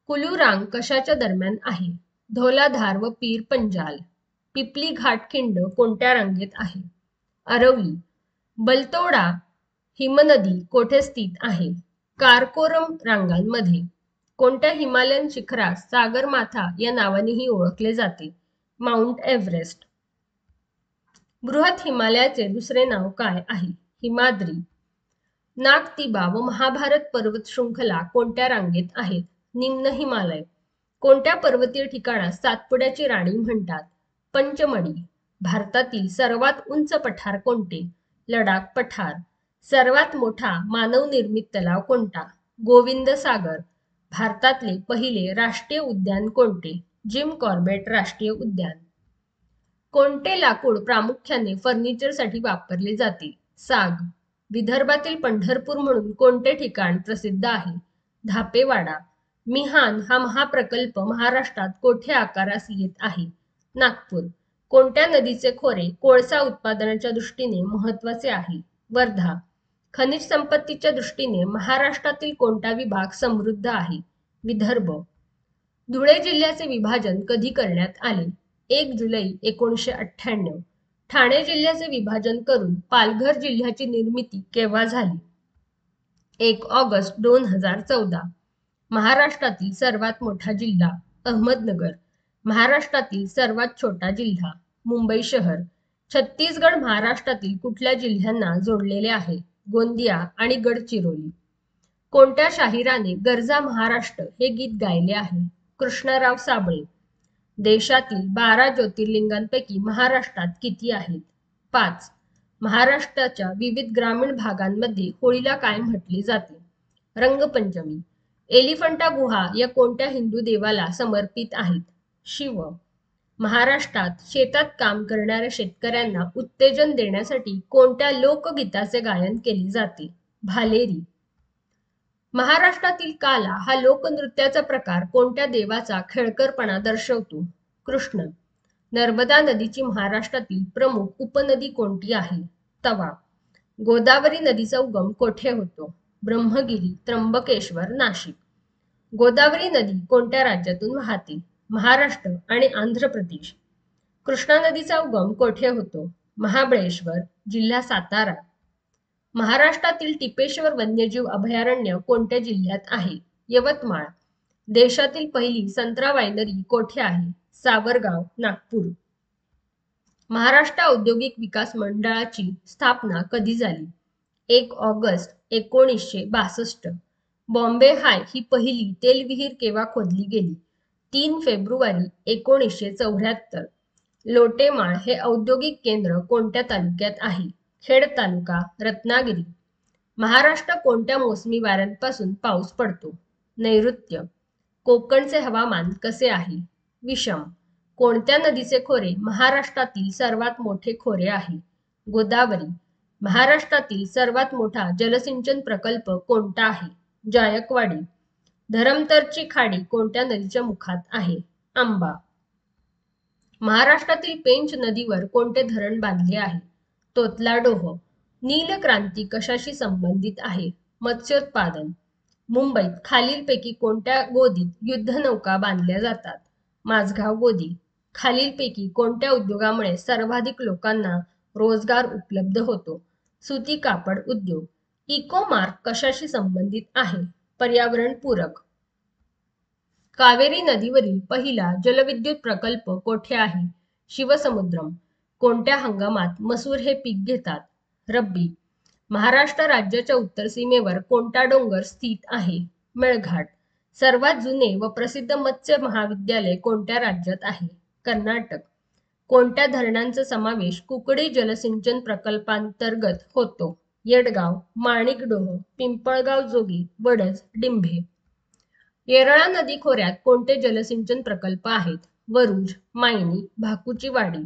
कुलूरांग कशाच्या दरम्यान आहे? धौलाधार व पीर पंजाल. पिपली घाट खिंड कोणत्या रांगेत आहे? अरवली. बलतोडा हिमनदी कोठे स्थित आहे? कारकोरम रांगांमध्ये. कोणत्या हिमालयन शिखरास सागरमाथा या नावानेही ओळखले जाते? Mount Everest. बृहत हिमालयाचे दुसरे नाव काय आहे? हिमाद्री. नागतिबा व महाभारत पर्वत शृंखला कोणत्या रांगेत आहेत? निम्न हिमालय. कोणत्या पर्वतीय ठिकाणास सातपुड्याची राणी म्हणतात? पंचमढी. भारतातील सर्वात उंच पठार कोणते? लडाख पठार. सर्वात मोठा मानवनिर्मित तलाव कोणता? गोविंद सागर. भारतातले पहिले राष्ट्रीय उद्यान कोणते? जिम कॉर्बेट राष्ट्रीय उद्यान. कोणते लाकूड प्रामुख्याने फर्निचरसाठी वापरले जाते? साग. विदर्भातील पंढरपूर म्हणून कोणते ठिकाण प्रसिद्ध आहे? धापेवाडा. मिहान हा महाप्रकल्प महाराष्ट्रात कोठे आकारास येत आहे? नागपूर. कोणत्या नदीचे खोरे कोळसा उत्पादनाच्या दृष्टीने महत्वाचे आहे? वर्धा. खनिज संपत्तीच्या दृष्टीने महाराष्ट्रातील कोणता विभाग समृद्ध आहे? विदर्भ. धुळे जिल्ह्याचे विभाजन कधी करण्यात आले? 1 जुलै 1998. ठाणे जिल्ह्याचे विभाजन करून पालघर जिल्ह्याची निर्मिती केव्हा झाली? 1 ऑगस्ट 2014. महाराष्ट्रातील सर्वात मोठा जिल्हा? अहमदनगर. महाराष्ट्रातील सर्वात छोटा जिल्हा? मुंबई शहर. छत्तीसगड महाराष्ट्रातील कुठल्या जिल्ह्यांना जोडलेले आहे? गोंदिया आणि गडचिरोली. कोणत्या शाहिराने गरजा महाराष्ट्र हे गीत गायले आहे? कृष्णराव साबळे. देशातील 12 ज्योतिर्लिंगांपैकी महाराष्ट्रात किती आहेत? 5. महाराष्ट्राच्या विविध ग्रामीण भागांमध्ये होळीला काय म्हटले जाते? रंगपंचमी. एलिफंटा गुहा या कोणत्या हिंदू देवाला समर्पित आहेत? शिव. महाराष्ट्रात शेतात काम करणाऱ्या शेतकऱ्यांना उत्तेजन देण्यासाठी कोणत्या लोकगीताचे गायन केले जाते? भालेरी. महाराष्ट्रातील काला हा लोकनृत्याचा प्रकार कोणत्या देवाचा खेळकरपणा दर्शवतो? कृष्ण. नर्मदा नदीची महाराष्ट्रातील प्रमुख उपनदी कोणती आहे? तवा. गोदावरी नदीचा उगम कोठे होतो? ब्रह्मगिरी, त्र्यंबकेश्वर, नाशिक. गोदावरी नदी कोणत्या राज्यातून वाहते? महाराष्ट्र आणि आंध्र प्रदेश. कृष्णा नदीचा उगम कोठे होतो? महाबळेश्वर, जिल्हा सातारा. महाराष्ट्रातील टिपेश्वर वन्यजीव अभयारण्य कोणत्या जिल्ह्यात आहे? यवतमाळ. देशातील पहिली संत्रा वायनरी कोठे आहे? सावरगाव, नागपूर. महाराष्ट्र औद्योगिक विकास मंडळाची स्थापना कधी झाली? 1 ऑगस्ट 1962. बॉम्बे हाय ही पहिली तेलविहीर केव्हा खोदली गेली? 3 फेब्रुवारी 1974. लोटेमाळ हे औद्योगिक केंद्र कोणत्या तालुक्यात आहे? खेड तालुका, रत्नागिरी. महाराष्ट्र कोणत्या मोसमी वाऱ्यांपासून पाऊस पडतो? नैऋत्य. कोकणचे हवामान कसे आहे? विषम. कोणत्या नदीचे खोरे महाराष्ट्रातील सर्वात मोठे खोरे आहे? गोदावरी. महाराष्ट्रातील सर्वात मोठा जलसिंचन प्रकल्प कोणता आहे? जायकवाडी. धरमतरची खाडी कोणत्या नदीच्या मुखात आहे? आंबा. महाराष्ट्रातील पेंच नदीवर कोणते धरण बांधले आहे? तोतलाडोह. नीलक्रांती कशाशी संबंधित आहे? मत्स्योत्पादन. मुंबईत खालीलपैकी कोणत्या गोदीत युद्धनौका बांधल्या जातात? माझगाव गोदी. खालीलपैकी कोणत्या उद्योगामुळे सर्वाधिक लोकांना रोजगार उपलब्ध होतो? सुती कापड उद्योग. इको मार्क कशाशी संबंधित आहे? पर्यावरण पूरक. कावेरी नदीवरील पहिला जलविद्युत प्रकल्प कोठे आहे? शिवसमुद्रम. कोणत्या हंगामात मसूर हे पीक घेतात? रब्बी. महाराष्ट्र राज्याच्या उत्तर सीमेवर कोणता डोंगर स्थित आहे? मेळघाट. सर्वात जुने व प्रसिद्ध मत्स्य महाविद्यालय कोणत्या राज्यात आहे? कर्नाटक. कोणत्या धरणांचा समावेश कुकडी जलसिंचन प्रकल्पांतर्गत होतो? येडगाव, माणिकडोह, पिंपळगाव जोगी, वडज, डिंभे. येरळा नदी खोऱ्यात कोणते जलसिंचन प्रकल्प आहेत? वरुज, मायनी, भाकुची वाडी.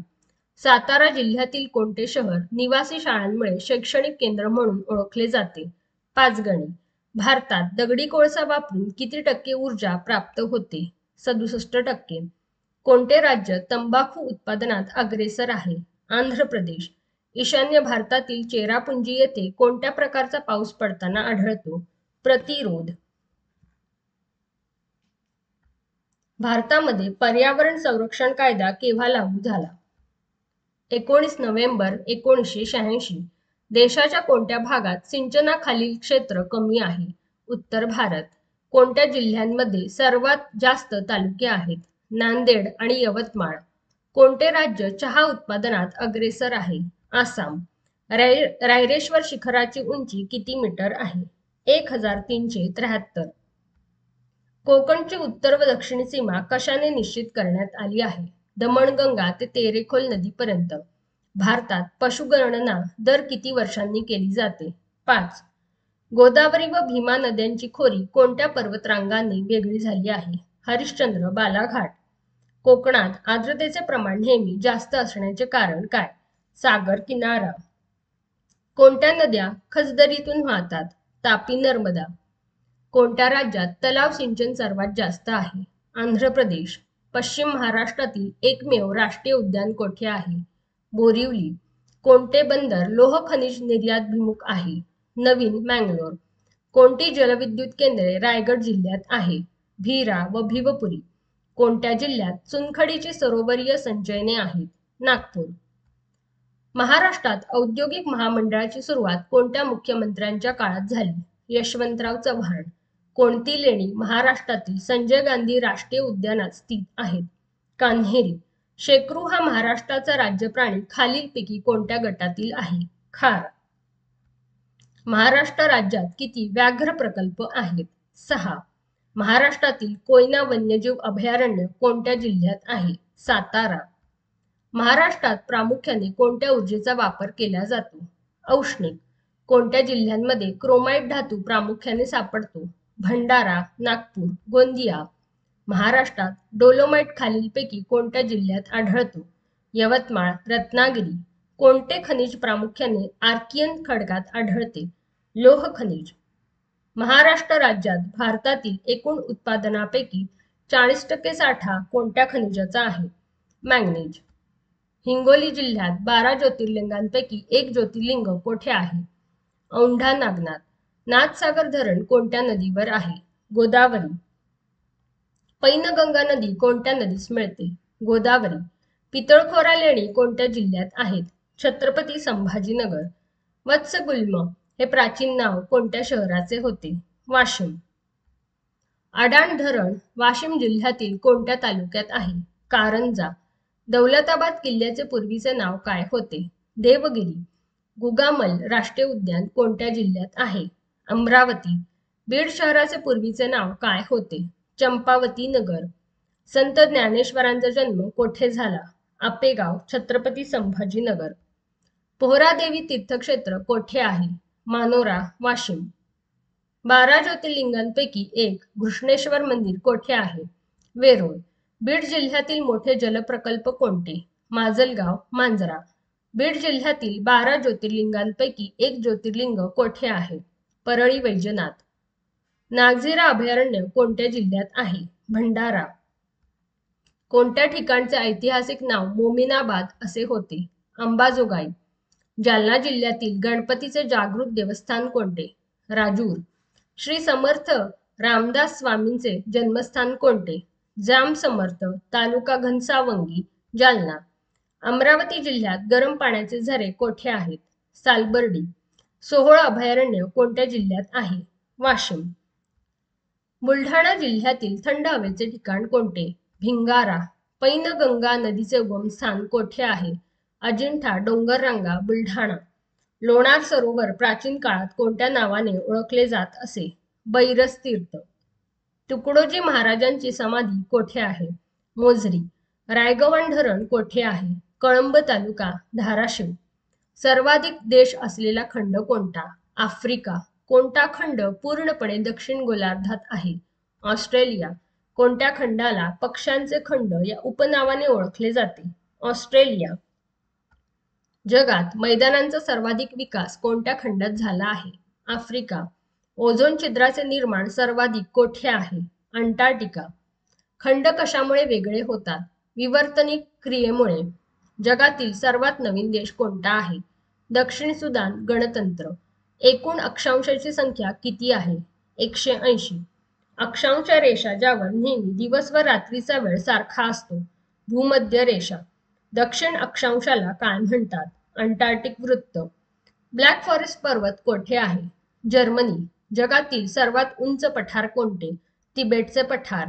सातारा जिल्ह्यातील कोणते शहर निवासी शाळांमुळे शैक्षणिक केंद्र म्हणून ओळखले जाते? पाचगणी. भारतात दगडी कोळसा वापरून किती टक्के ऊर्जा प्राप्त होते? 67%. कोणते राज्य तंबाखू उत्पादनात अग्रेसर आहे? आंध्र प्रदेश. ईशान्य भारतातील चेरापुंजी येथे कोणत्या प्रकारचा पाऊस पडताना आढळतो? प्रतिरोध. भारतामध्ये पर्यावरण संरक्षण कायदा केव्हा लागू झाला? 19 नोव्हेंबर 1986. देशाच्या कोणत्या भागात सिंचनाखालील क्षेत्र कमी आहे? उत्तर भारत. कोणत्या जिल्ह्यांमध्ये सर्वात जास्त तालुके आहेत? नांदेड आणि यवतमाळ. कोणते राज्य चहा उत्पादनात अग्रेसर आहे? आसाम. रायरेश्वर शिखराची उंची किती मीटर आहे? 1373. कोकणची उत्तर व दक्षिण सीमा कशाने निश्चित करण्यात आली आहे? दमणगंगा ते तेरेखोल नदीपर्यंत. भारतात पशुगणना दर किती वर्षांनी केली जाते? 5. गोदावरी व भीमा नद्यांची खोरी कोणत्या पर्वतरांगांनी वेगळी झाली आहे? हरिश्चंद्र, बालाघाट. कोकणात आर्द्रतेचे प्रमाण नेहमी जास्त असण्याचे कारण काय? सागर किनारा. कोणत्या नद्या खचदरीतून वाहतात? तापी, नर्मदा. कोणत्या राज्यात तलाव सिंचन सर्वात जास्त आहे? आंध्र प्रदेश. पश्चिम महाराष्ट्रातील एकमेव राष्ट्रीय उद्यान कोठे आहे? बोरिवली. कोणते बंदर लोह खनिज निर्यातभिमुख आहे? नवीन मंगलोर. कोणती जलविद्युत केंद्रे रायगड जिल्ह्यात आहे? भीरा व भिवपुरी. कोणत्या जिल्ह्यात चुनखडीची सरोवरीय संचयने आहेत? नागपूर. महाराष्ट्रात औद्योगिक महामंडळाची सुरुवात कोणत्या मुख्यमंत्र्यांच्या काळात झाली? यशवंतराव चव्हाण. कोणती लेणी महाराष्ट्रातील संजय गांधी राष्ट्रीय उद्यानात स्थित आहेत? कान्हेरी. शेकरू हा महाराष्ट्राचा राज्य प्राणी खालीलपैकी कोणत्या गटातील आहे? खार. महाराष्ट्र राज्यात किती व्याघ्र प्रकल्प आहेत? 6. महाराष्ट्रातील कोयना वन्यजीव अभयारण्य कोणत्या जिल्ह्यात आहे? सातारा. महाराष्ट्रात प्रामुख्याने कोणत्या ऊर्जेचा वापर केला जातो? औष्णिक. कोणत्या जिल्ह्यांमध्ये क्रोमाइट धातू प्रामुख्याने सापडतो? भंडारा, नागपूर, गोंदिया. महाराष्ट्रात डोलोमाइट खालीलपैकी कोणत्या जिल्ह्यात आढळतो? यवतमाळ, रत्नागिरी. कोणते खनिज प्रामुख्याने आर्कियन खडकात आढळते? लोह खनिज. महाराष्ट्र राज्यात भारतातील एकूण उत्पादनापैकी 40% साठा कोणत्या खनिजाचा आहे? मॅंगनीज. हिंगोली जिल्ह्यात 12 ज्योतिर्लिंगांपैकी एक ज्योतिर्लिंग कोठे आहे? औंढा नागनाथ. नाथसागर धरण कोणत्या नदीवर आहे? गोदावरी. पैनगंगा नदी कोणत्या नदीस मिळते? गोदावरी. पितळखोरा लेणी कोणत्या जिल्ह्यात आहेत? छत्रपती संभाजीनगर. वत्सगुल्म हे प्राचीन नाव कोणत्या शहराचे होते? वाशिम. अडाण धरण वाशिम जिल्ह्यातील कोणत्या तालुक्यात आहे? कारंजा. दौलताबाद किल्ल्याचे पूर्वीचे नाव काय होते? देवगिरी. गुगामल राष्ट्रीय उद्यान कोणत्या जिल्ह्यात आहे? अमरावती. बीड शहराचे पूर्वीचे नाव काय होते? चंपावती नगर. संत ज्ञानेश्वरांचा जन्म कोठे झाला? आपेगाव, छत्रपती संभाजीनगर. पोहरादेवी तीर्थक्षेत्र कोठे आहे? मानोरा, वाशिम. 12 ज्योतिर्लिंगांपैकी एक घृष्णेश्वर मंदिर कोठे आहे? वेरूळ. बीड जिल्ह्यातील मोठे जलप्रकल्प कोणते? माजलगाव, मांजरा. बीड जिल्ह्यातील 12 ज्योतिर्लिंगांपैकी एक ज्योतिर्लिंग कोठे आहे? परळी वैजनाथ. नागझिरा अभयारण्य कोणत्या जिल्ह्यात आहे? भंडारा. कोणत्या ठिकाणचे ऐतिहासिक नाव मोमिनाबाद असे होते? अंबाजोगाई. जालना जिल्ह्यातील गणपतीचे जागृत देवस्थान कोणते? राजूर. श्री समर्थ रामदास स्वामींचे जन्मस्थान कोणते? जाम समर्थ, तालुका घनसावंगी, जालना. अमरावती जिल्ह्यात गरम पाण्याचे झरे कोठे आहेत? सालबर्डी. सोहोळ अभयारण्य कोणत्या जिल्ह्यात आहे? वाशिम. बुलढाणा जिल्ह्यातील थंड हवेचे ठिकाण कोणते? भिंगारा. पैनगंगा नदीचे उगम स्थान कोठे आहे? अजिंठा डोंगररांगा बुलढाणा. लोणार सरोवर प्राचीन काळात कोणत्या नावाने ओळखले जात असे? बैरस तीर्थ. तुकडोजी महाराजांची समाधी कोठे आहे? मोझरी. रायगव्हाण धरण कोठे आहे? कळंब तालुका धाराशिव. सर्वाधिक देश असलेला खंड कोणता? आफ्रिका. कोणता खंड पूर्णपणे दक्षिण गोलार्धात आहे? ऑस्ट्रेलिया. कोणत्या खंडाला पक्ष्यांचे खंड या उपनावाने ओळखले जाते? ऑस्ट्रेलिया. जगात मैदानांचा सर्वाधिक विकास कोणत्या खंडात झाला आहे? आफ्रिका. ओझोन छिद्राचे निर्माण सर्वाधिक कोठे आहे? अंटार्क्टिका. खंड कशामुळे वेगळे होतात? विवर्तनिक क्रियेमुळे. जगातील सर्वात नवीन देश कोणता आहे? दक्षिण सुदान गणतंत्र. एकूण अक्षांशाची संख्या किती आहे? 180. अक्षांश रेषा ज्यावर नेहमी दिवस व रात्रीचा वेळ सारखा असतो. भूमध्य रेषा. दक्षिण अक्षांशाला काय म्हणतात? अंटार्क्टिक वृत्त. ब्लॅक फॉरेस्ट पर्वत कोठे आहे? जर्मनी. जगातील सर्वात उंच पठार कोणते? तिबेटचे पठार.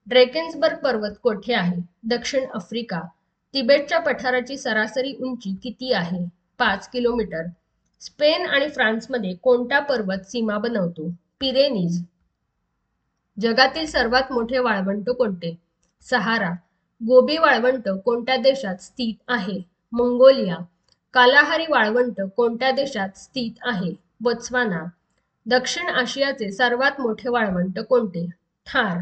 ड्रेकेन्सबर्ग पर्वत कोठे आहे? दक्षिण आफ्रिका. तिबेटच्या पठाराची सरासरी उंची किती आहे? 5 किलोमीटर. स्पेन आणि फ्रान्समध्ये कोणता पर्वत सीमा बनवतो? पिरेनीज. जगातील सर्वात मोठे वाळवंट कोणते? सहारा. गोबी वाळवंट कोणत्या देशात स्थित आहे? मंगोलिया. कालाहारी वाळवंट कोणत्या देशात स्थित आहे? बोत्स्वाना. दक्षिण आशियाचे सर्वात मोठे वाळवंट कोणते? थार.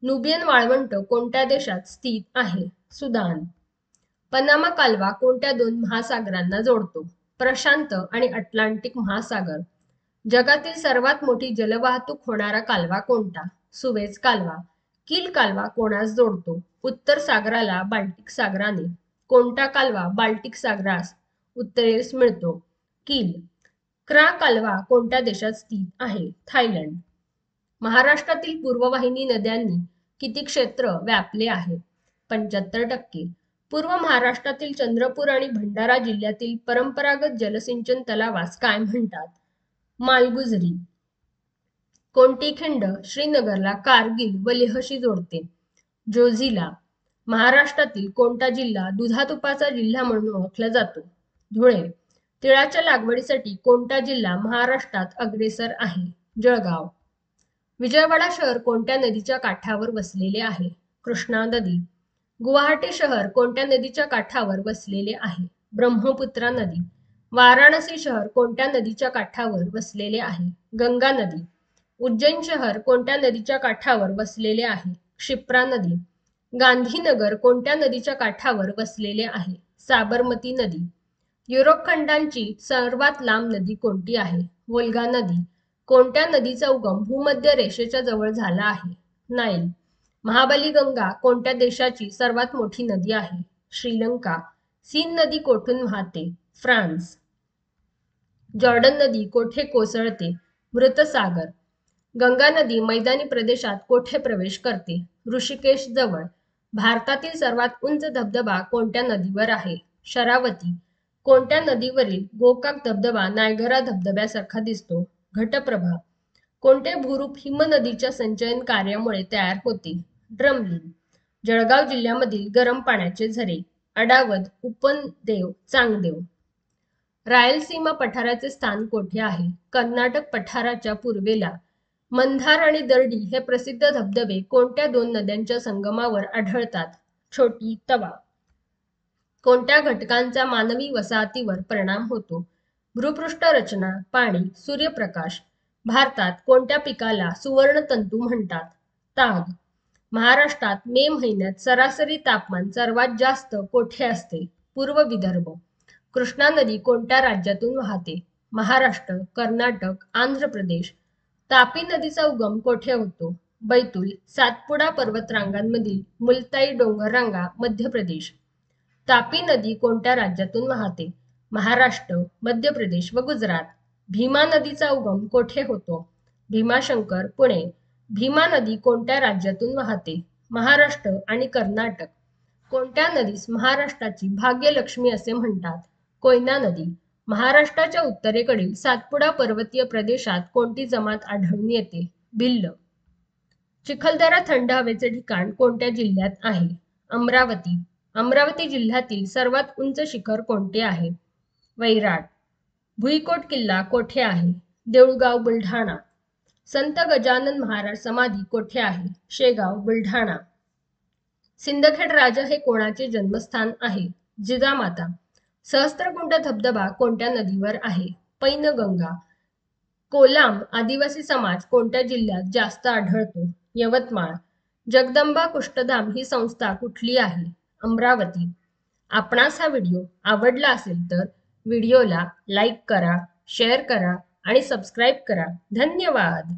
नुबियन वाळवंट कोणत्या देशात स्थित आहे? सुदान. पनामा कालवा कोणत्या दोन महासागरांना जोडतो? प्रशांत आणि अटलांटिक महासागर. जगातील सर्वात मोठी जलवाहतूक होणारा कालवा कोणता? सुवेझ कालवा. किल कालवा कोणास जोडतो? उत्तर सागराला बाल्टिक सागराने. कोणता कालवा बाल्टिक सागरास उत्तरेस मिळतो? किल. क्रा कालवा कोणत्या देशात स्थित आहे? थायलंड. महाराष्ट्रातील पूर्ववाहिनी नद्यांनी किती क्षेत्र व्यापले आहे? 75%. पूर्व महाराष्ट्रातील चंद्रपूर आणि भंडारा जिल्ह्यातील परंपरागत जलसिंचन तलावास काय म्हणतात? मालगुजरी. कोणती खिंड श्रीनगरला कारगिल व लेहशी जोडते? जोझिला. महाराष्ट्रातील कोणता जिल्हा दुधातुपाचा जिल्हा म्हणून ओळखला जातो? धुळे. तिळाच्या लागवडीसाठी कोणता जिल्हा महाराष्ट्रात अग्रेसर आहे? जळगाव. विजयवाडा शहर कोणत्या नदीच्या काठावर वसलेले आहे? कृष्णा नदी. गुवाहाटी शहर कोणत्या नदीच्या काठावर वसलेले आहे? ब्रह्मपुत्रा नदी. वाराणसी शहर कोणत्या नदीच्या काठावर वसलेले आहे? गंगा नदी. उज्जैन शहर कोणत्या नदीच्या काठावर वसलेले आहे? क्षिप्रा नदी. गांधीनगर कोणत्या नदीच्या काठावर वसलेले आहे? साबरमती नदी. युरोप खंडांची सर्वात लांब नदी कोणती आहे? वोल्गा नदी. कोणत्या नदीचा उगम भूमध्य रेषेच्या जवळ झाला आहे? नाईल. महाबली गंगा कोणत्या देशाची सर्वात मोठी नदी आहे? श्रीलंका. सीन नदी कोठून वाहते? फ्रान्स. जॉर्डन नदी कोठे कोसळते? मृतसागर. गंगा नदी मैदानी प्रदेशात कोठे प्रवेश करते? ऋषिकेश जवळ. भारतातील सर्वात उंच धबधबा कोणत्या नदीवर आहे? शरावती. कोणत्या नदीवरील गोकाक धबधबा नायगरा धबधब्यासारखा दिसतो? घटप्रभा. कोणते भूरूप हिमनदीच्या संचयन कार्यामुळे तयार होते? ड्रमलिन. जळगाव जिल्ह्यामधील गरम पाण्याचे झरे? अडावद, उपनदेव, चांगदेव. रायलसीमा पठाराचे स्थान कोठे आहे? कर्नाटक पठाराच्या पूर्वेला. मंधार आणि दर्डी हे प्रसिद्ध धबधबे कोणत्या दोन नद्यांच्या संगमावर आढळतात? छोटी तवा. कोणत्या घटकांचा मानवी वसाहतीवर परिणाम होतो? भूपृष्ठ रचना, पाणी, सूर्यप्रकाश. भारतात कोणत्या पिकाला सुवर्णतंतू म्हणतात? ताग. महाराष्ट्रात मे महिन्यात सरासरी तापमान सर्वात जास्त कोठे असते? पूर्व विदर्भ. कृष्णा नदी कोणत्या राज्यातून वाहते? महाराष्ट्र, कर्नाटक, आंध्र प्रदेश. तापी नदीचा उगम कोठे होतो? बैतूल, सातपुडा पर्वतरांगांमधील मुलताई डोंगररांगा, मध्य प्रदेश. तापी नदी कोणत्या राज्यातून वाहते? महाराष्ट्र, मध्य प्रदेश व गुजरात. भीमा नदीचा उगम कोठे होतो? भीमाशंकर, पुणे. भीमा नदी कोणत्या राज्यातून वाहते? महाराष्ट्र आणि कर्नाटक. कोणत्या नदीस महाराष्ट्राची भाग्यलक्ष्मी असे म्हणतात? कोयना नदी. महाराष्ट्राच्या उत्तरेकडील सातपुडा पर्वतीय प्रदेशात कोणती जमात आढळून येते? भिल्ल. चिखलदरा थंड हवेचे ठिकाण कोणत्या जिल्ह्यात आहे? अमरावती. अमरावती जिल्ह्यातील सर्वात उंच शिखर कोणते आहे? वैराट. भुईकोट किल्ला कोठे आहे? देऊळगाव, बुलढाणा. संत गजानन महाराज समाधी कोठे आहे? शेगाव, बुलढाणा. सिंदखेड राजा हे कोणाचे जन्मस्थान आहे? जिजामाता. सहस्त्रकुंड धबधबा कोणत्या नदीवर आहे? पैनगंगा. कोलाम आदिवासी समाज कोणत्या जिल्ह्यात जास्त आढळतो? यवतमाळ. जगदंबा कुष्ठधाम ही संस्था कुठली आहे? अमरावती. आपणास हा व्हिडिओ आवडला असेल तर व्हिडिओला लाईक करा, शेअर करा आणि सबस्क्राईब करा. धन्यवाद.